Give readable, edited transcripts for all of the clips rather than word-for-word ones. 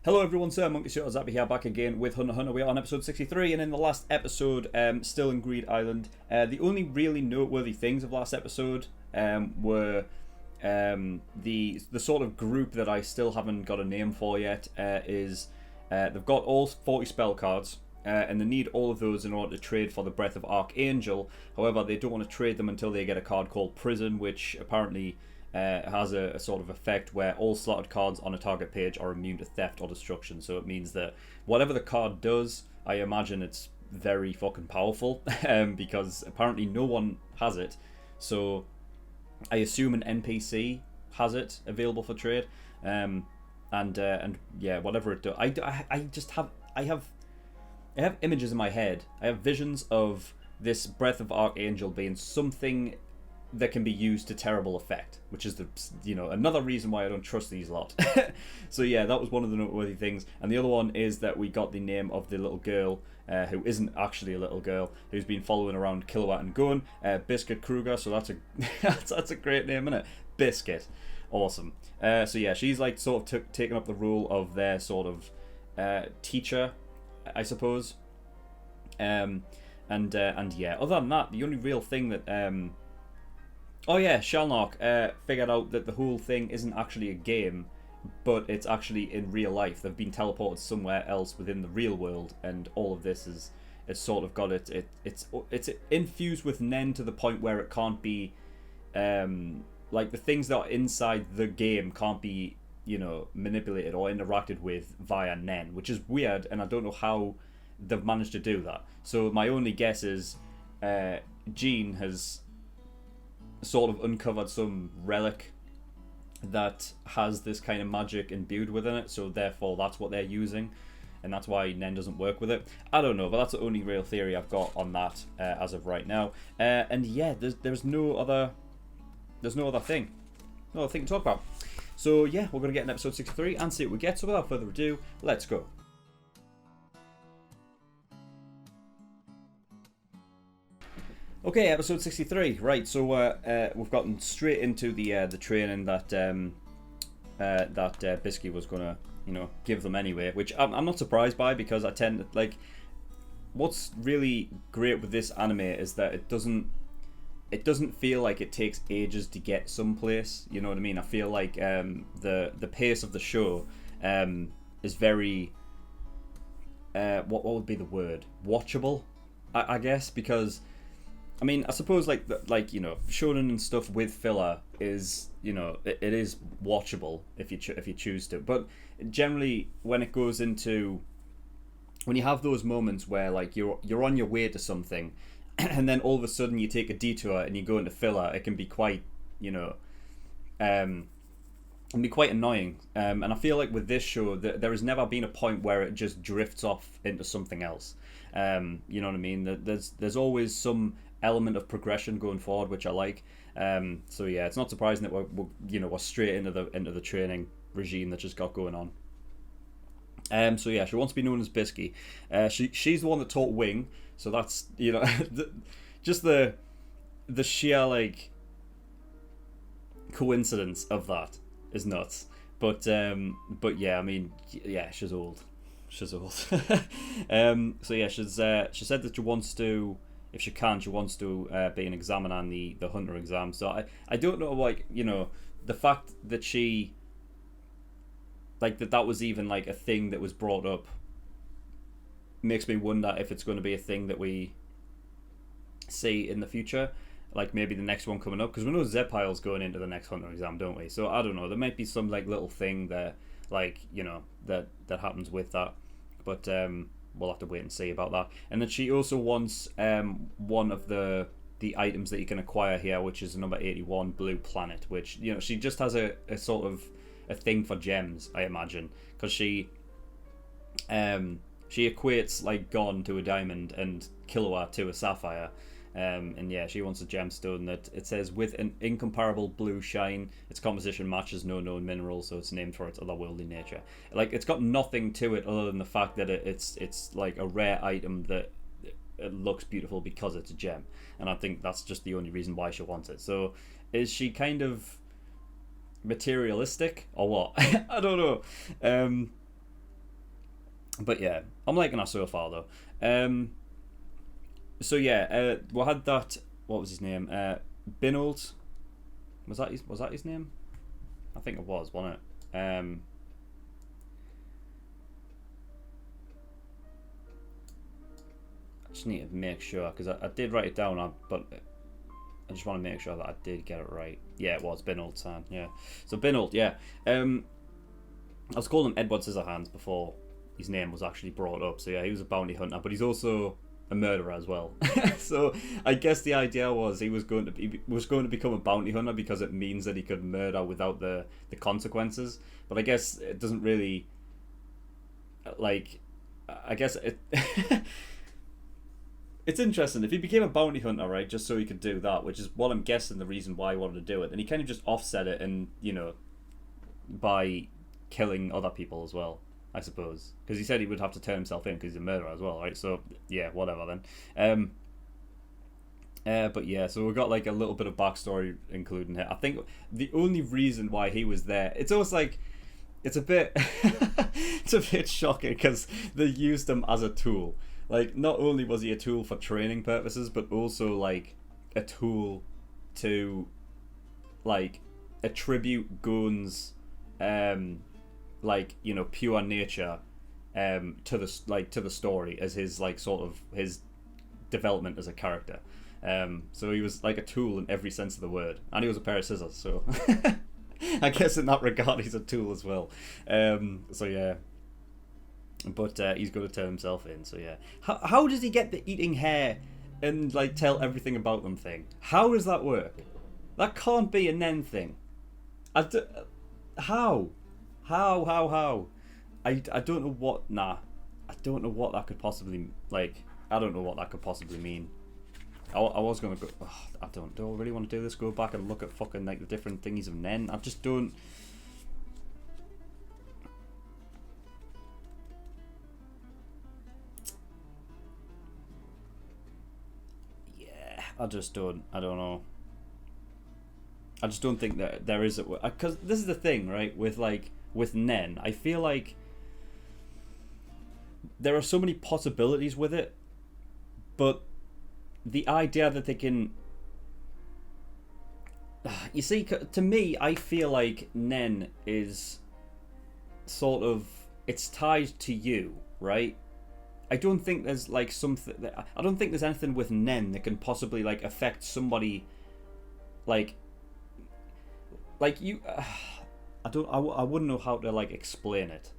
Hello everyone, SirMonkeySuit Zappy here, back again with Hunter x Hunter. We are on episode 63, and in the last episode, still in Greed Island, the only really noteworthy things of last episode were the sort of group that I still haven't got a name for yet. Is they've got all 40 spell cards, and they need all of those in order to trade for the Breath of Archangel. However, they don't want to trade them until they get a card called Prison, which apparently has a sort of effect where all slotted cards on a target page are immune to theft or destruction. So it means that whatever the card does, I imagine it's very fucking powerful, because apparently no one has it. So I assume an NPC has it available for trade, and yeah, whatever it does. I have images in my head. I have visions of this Breath of Archangel being something that can be used to terrible effect, which is another reason why I don't trust these lot. So yeah, that was one of the noteworthy things. And the other one is that we got the name of the little girl, who isn't actually a little girl, who's been following around Kilowatt and Gun, Biscuit Kruger. So that's a that's a great name, isn't it? Biscuit, awesome. So yeah, she's like sort of taking up the role of their sort of teacher, I suppose. And yeah, other than that, the only real thing that oh yeah, Shalnark figured out that the whole thing isn't actually a game, but it's actually in real life. They've been teleported somewhere else within the real world, and all of this is it's sort of got it's infused with Nen to the point where it can't be like the things that are inside the game can't be manipulated or interacted with via Nen, which is weird, and I don't know how they've managed to do that. So my only guess is Jean has sort of uncovered some relic that has this kind of magic imbued within it, so therefore that's what they're using, and that's why Nen doesn't work with it. I don't know, but that's the only real theory I've got on that as of right now. And yeah, there's no other thing to talk about. So yeah, we're gonna get in episode 63 and see what we get. So without further ado, let's go. Okay, episode 63. Right, so we've gotten straight into the training that Bisky was gonna, give them anyway, which I'm not surprised by, because I tend to like. What's really great with this anime is that it doesn't feel like it takes ages to get someplace. You know what I mean? I feel like the pace of the show is very what would be the word? Watchable, I guess, because. I mean, I suppose like shonen and stuff with filler is it is watchable if you choose to, but generally when it goes into when you have those moments where like you're on your way to something and then all of a sudden you take a detour and you go into filler, it can be quite can be quite annoying, and I feel like with this show that there has never been a point where it just drifts off into something else. You know what I mean? There's always some element of progression going forward, which I like. So yeah, it's not surprising that we're straight into the training regime that just got going on. So yeah, she wants to be known as Bisky. She's the one that taught Wing, so that's just the sheer like coincidence of that is nuts. But yeah, I mean, yeah, she's old. So yeah, she said that she wants to, if she can, she wants to be an examiner on the Hunter exam. So I don't know, like, the fact that she, like, that was even, like, a thing that was brought up makes me wonder if it's going to be a thing that we see in the future. Like, maybe the next one coming up. Because we know Zepile's going into the next Hunter exam, don't we? So, I don't know. There might be some, like, little thing that, like, that happens with that. But, we'll have to wait and see about that. And then she also wants one of the items that you can acquire here, which is number 81, Blue Planet, which, she just has a sort of a thing for gems, I imagine, because she equates like Gon to a diamond and Kilowatt to a sapphire. And yeah, she wants a gemstone that it says with an incomparable blue shine. Its composition matches no known mineral, so it's named for its otherworldly nature. Like, it's got nothing to it other than the fact that it's like a rare item that it looks beautiful because it's a gem. And I think that's just the only reason why she wants it. So is she kind of materialistic or what? I don't know. But yeah, I'm liking that so far though. So yeah, we had that. What was his name? Binold. Was that his name? I think it was, wasn't it? I just need to make sure because I did write it down, but I just want to make sure that I did get it right. Yeah, it was Binold San. Yeah, so Binold. Yeah. I was calling him Edward Scissorhands before his name was actually brought up. So yeah, he was a bounty hunter, but he's also a murderer as well. So I guess the idea was he was going to become a bounty hunter because it means that he could murder without the consequences. But I guess it doesn't really like. I guess it. It's interesting. If he became a bounty hunter, right, just so he could do that, which is what I'm guessing the reason why he wanted to do it, then he kind of just offset it, and by killing other people as well, I suppose, because he said he would have to turn himself in because he's a murderer as well, right? So yeah, whatever then. But yeah, so we've got like a little bit of backstory including here. I think the only reason why he was there, it's almost like it's a bit, it's a bit shocking because they used him as a tool. Like, not only was he a tool for training purposes, but also like a tool to like attribute Gun's pure nature to the story as his like sort of his development as a character. So he was like a tool in every sense of the word, and he was a pair of scissors. So I guess in that regard, he's a tool as well. So yeah. But he's going to turn himself in, so yeah. How does he get the eating hair and like tell everything about them thing? How does that work? That can't be a Nen thing. How? How? I don't know what. Nah, I don't know what that could possibly like. I don't know what that could possibly mean. I was gonna go. Oh, I don't. Do I really want to do this? Go back and look at fucking like the different thingies of Nen. I just don't. I don't know. I just don't think that there is because this is the thing, right? With Nen, I feel like there are so many possibilities with it, but the idea that they can, you see, to me, I feel like Nen is sort of, it's tied to you, right? I don't think there's like something. I don't think there's anything with Nen that can possibly like affect somebody, like you. I wouldn't know how to like explain it.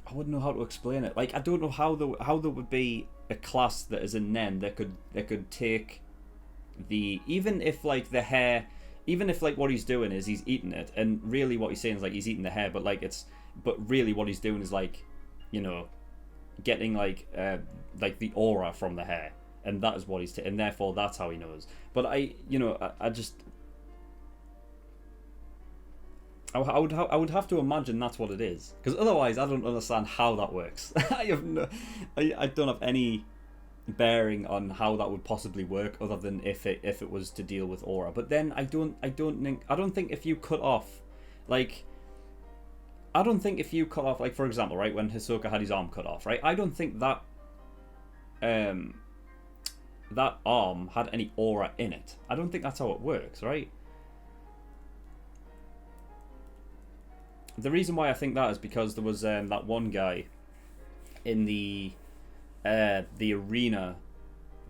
I wouldn't know how to explain it. Like I don't know how there would be a class that is in Nen that could take the, even if like the hair, even if like what he's doing is he's eating it, and really what he's saying is like he's eating the hair, but really what he's doing is like, getting like the aura from the hair, and that is what he's and therefore that's how he knows. But I would have to imagine that's what it is, because otherwise I don't understand how that works. I don't have any bearing on how that would possibly work, other than if it was to deal with aura. But then I don't think if you cut off, like, like, for example, right, when Hisoka had his arm cut off, right, I don't think that that arm had any aura in it. I don't think that's how it works, right? The reason why I think that is because there was that one guy in the arena,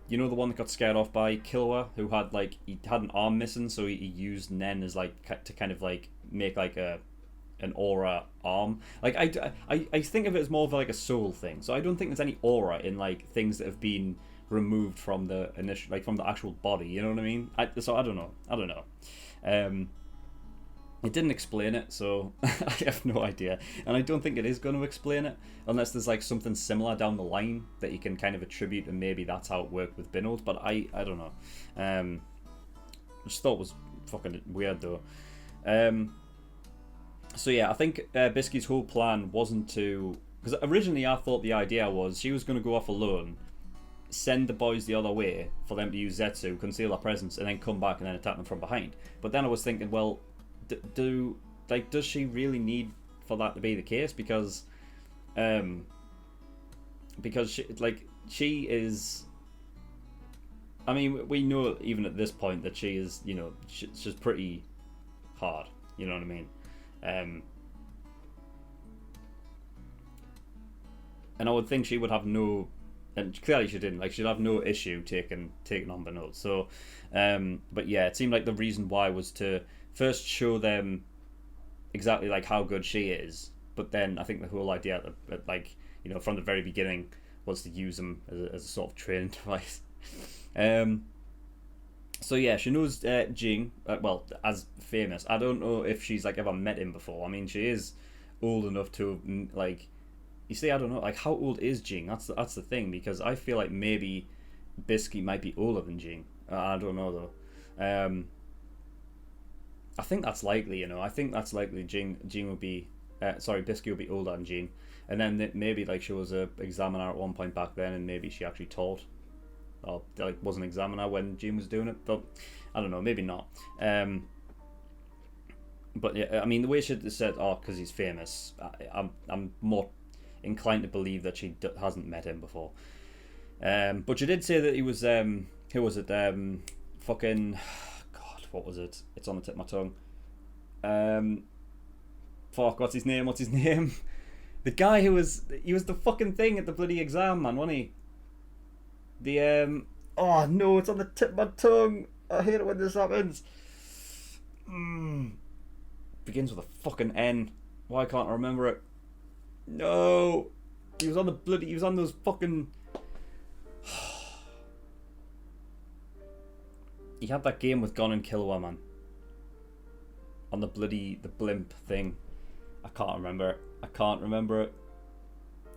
the one that got scared off by Killua, who had like, he had an arm missing, so he used Nen as like to kind of like make like an aura arm. Like I think of it as more of like a soul thing. So I don't think there's any aura in like things that have been removed from the initial, like from the actual body. You know what I mean? So I don't know. It didn't explain it, so I have no idea. And I don't think it is going to explain it, unless there's like something similar down the line that you can kind of attribute, and maybe that's how it worked with Binold, but I don't know. I just thought it was fucking weird though. So yeah, I think Bisky's whole plan wasn't to... Because originally I thought the idea was she was going to go off alone send the boys the other way for them to use Zetsu, conceal their presence, and then come back and then attack them from behind. But then I was thinking, well, does she really need for that to be the case? Because she is. I mean, we know even at this point that she is, she's pretty hard. You know what I mean? And I would think she would have no, and clearly she didn't. Like, she'd have no issue taking on Benoit. So, but yeah, it seemed like the reason why was to first show them exactly like how good she is. But then I think the whole idea, from the very beginning, was to use them as a sort of training device. So yeah, she knows Jing, as famous. I don't know if she's like ever met him before. I mean, she is old enough to you see, I don't know, like, how old is Jing? That's the thing, because I feel like maybe Bisky might be older than Jing. I don't know though. I think that's likely. I think that's likely. Jing will be, Bisky will be older than Jing, and then maybe like she was a examiner at one point back then, and maybe she actually taught. Or was an examiner when Jim was doing it, but I don't know, maybe not. But yeah, I mean, the way she said, because he's famous, I'm more inclined to believe that she hasn't met him before. But she did say that he was, who was it? Fucking, God, what was it? It's on the tip of my tongue. Fuck, what's his name? The guy he was the fucking thing at the bloody exam, man, wasn't he? Oh no, it's on the tip of my tongue. I hate it when this happens. Begins with a fucking N. Why can't I remember it? No, he was on those fucking. He had that game with Gon and Killua, man. On the blimp thing. I can't remember it.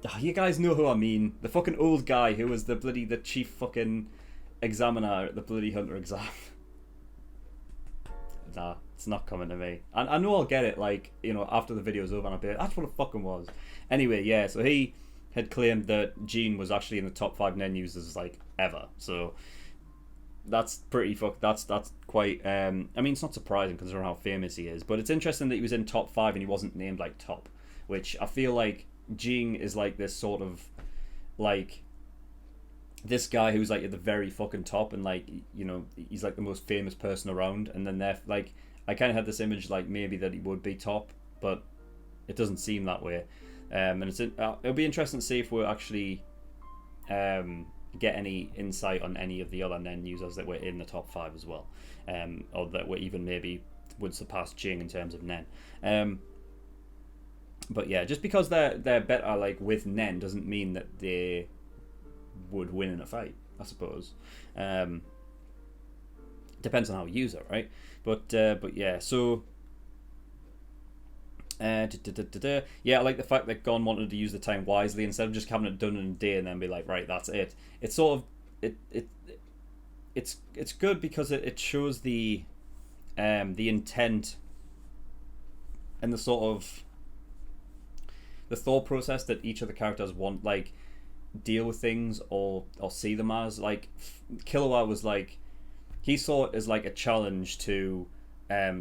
Oh, you guys know who I mean. The fucking old guy who was the chief fucking examiner at the bloody Hunter exam. Nah, it's not coming to me. I know I'll get it, after the video's over, and I'll be like, that's what it fucking was. Anyway, yeah, so he had claimed that Jean was actually in the top 5 Nen users, ever. So that's pretty that's quite, I mean, it's not surprising considering how famous he is, but it's interesting that he was in top 5 and he wasn't named, top, which I feel like Jing is this sort of this guy who's at the very fucking top, and he's the most famous person around, and then they're I kind of had this image maybe that he would be top, but it doesn't seem that way. And it'll be interesting to see if we'll actually get any insight on any of the other Nen users that were in the top 5 as well, or that were even maybe would surpass Jing in terms of Nen. But yeah, just because they're better with Nen doesn't mean that they would win in a fight, I suppose. Depends on how you use it, right? But yeah, so yeah, I like the fact that Gon wanted to use the time wisely instead of just having it done in a day and then be like, right, that's it. It's sort of it's good because it shows the intent and the sort of the thought process that each of the characters want, deal with things or see them as. Killua was he saw it as a challenge to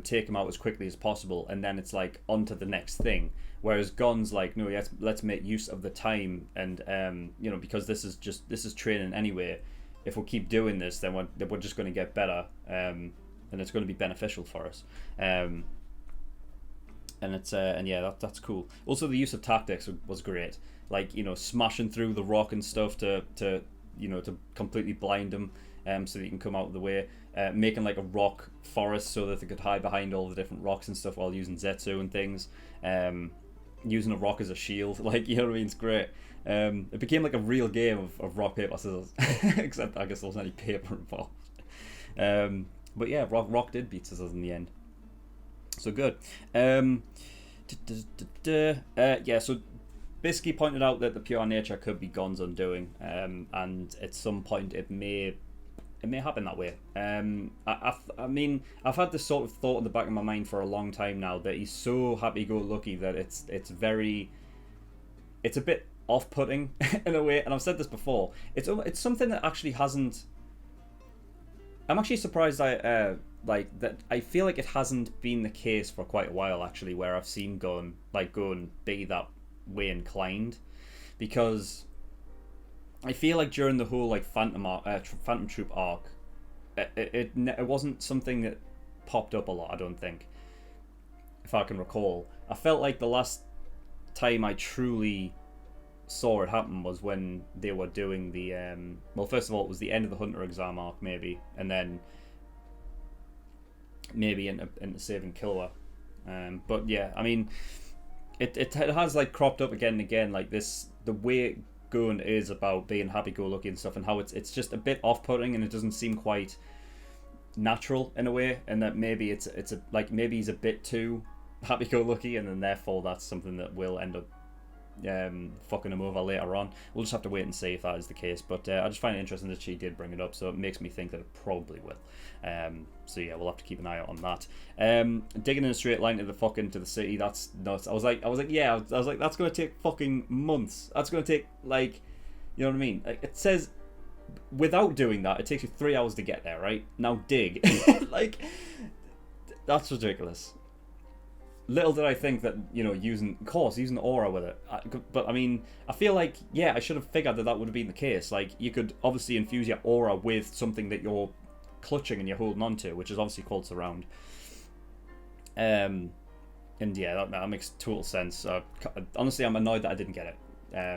take him out as quickly as possible, and then it's on to the next thing, whereas Gon's no, let's make use of the time, and because this is training anyway. If we keep doing this, then we're just going to get better, and it's going to be beneficial for us. And it's that's cool. Also, the use of tactics was great. Smashing through the rock and stuff to completely blind them, so that you can come out of the way. Making a rock forest so that they could hide behind all the different rocks and stuff while using Zetsu and things. Using a rock as a shield, you know what I mean? It's great. It became a real game of rock, paper, scissors. Except I guess there wasn't any paper involved. But yeah, rock did beat scissors in the end. So good. Yeah, so Bisky pointed out that the pure nature could be Gon's undoing, and at some point it may happen that way. I mean, I've had this sort of thought in the back of my mind for a long time now that he's so happy-go-lucky that it's a bit off-putting in a way, and I've said this before. It's something that actually hasn't. I'm actually surprised that I feel like it hasn't been the case for quite a while actually, where I've seen go and be that way inclined, because I feel like during the whole like Phantom Troop arc, it wasn't something that popped up a lot. I don't think, if I can recall. I felt like the last time I truly saw it happen was when they were doing the well, first of all, it was the end of the Hunter exam arc, maybe, and then maybe into saving Killua. But yeah, I mean, it has like cropped up again and again, like this, the way Gon is about being happy-go-lucky and stuff, and how it's just a bit off-putting, and it doesn't seem quite natural in a way, and that maybe it's a, like, maybe he's a bit too happy-go-lucky, and then therefore that's something that will end up fucking him over later on. We'll just have to wait and see if that is the case, but I just find it interesting that she did bring it up, so it makes me think that it probably will. So yeah, we'll have to keep an eye out on that. Digging in a straight line to the city, that's nuts. I was like that's gonna take fucking months. That's gonna take, like, you know what I mean? Like, it says without doing that it takes you 3 hours to get there, right? Now dig. Like, that's ridiculous. Little did I think that, you know, using aura with it. But I mean, I feel like, yeah, I should have figured that would have been the case. Like, you could obviously infuse your aura with something that you're clutching and you're holding on to, which is obviously called surround. And yeah, that makes total sense. Honestly, I'm annoyed that I didn't get it,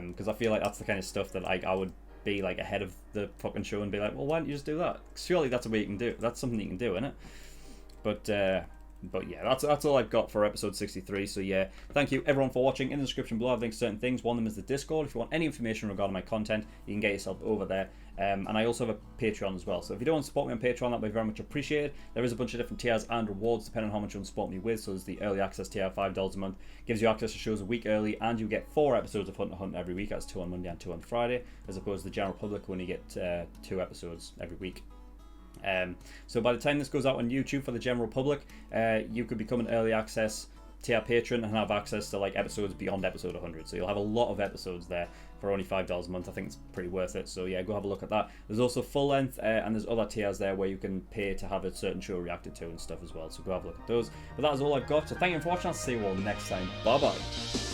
because I feel like that's the kind of stuff that, like, I would be like ahead of the fucking show and be like, well, why don't you just do that? Surely that's a way you can do it. That's something you can do, isn't it? But yeah, that's all I've got for episode 63. So yeah, thank you everyone for watching. In the description below, I've linked certain things. One of them is the Discord. If you want any information regarding my content, you can get yourself over there. And I also have a Patreon as well. So if you don't want to support me on Patreon, that would be very much appreciated. There is a bunch of different tiers and rewards depending on how much you want to support me with. So there's the early access tier, $5 a month, gives you access to shows a week early, and you get 4 episodes of Hunter x Hunter every week. That's 2 on Monday and 2 on Friday, as opposed to the general public when you get 2 episodes every week. So by the time this goes out on YouTube for the general public, you could become an early access tier patron and have access to, like, episodes beyond episode 100. So you'll have a lot of episodes there for only $5 a month. I think it's pretty worth it. So yeah, go have a look at that. There's also full length, and there's other tiers there where you can pay to have a certain show reacted to and stuff as well. So go have a look at those. But that is all I've got. So thank you for watching. I'll see you all next time. Bye bye.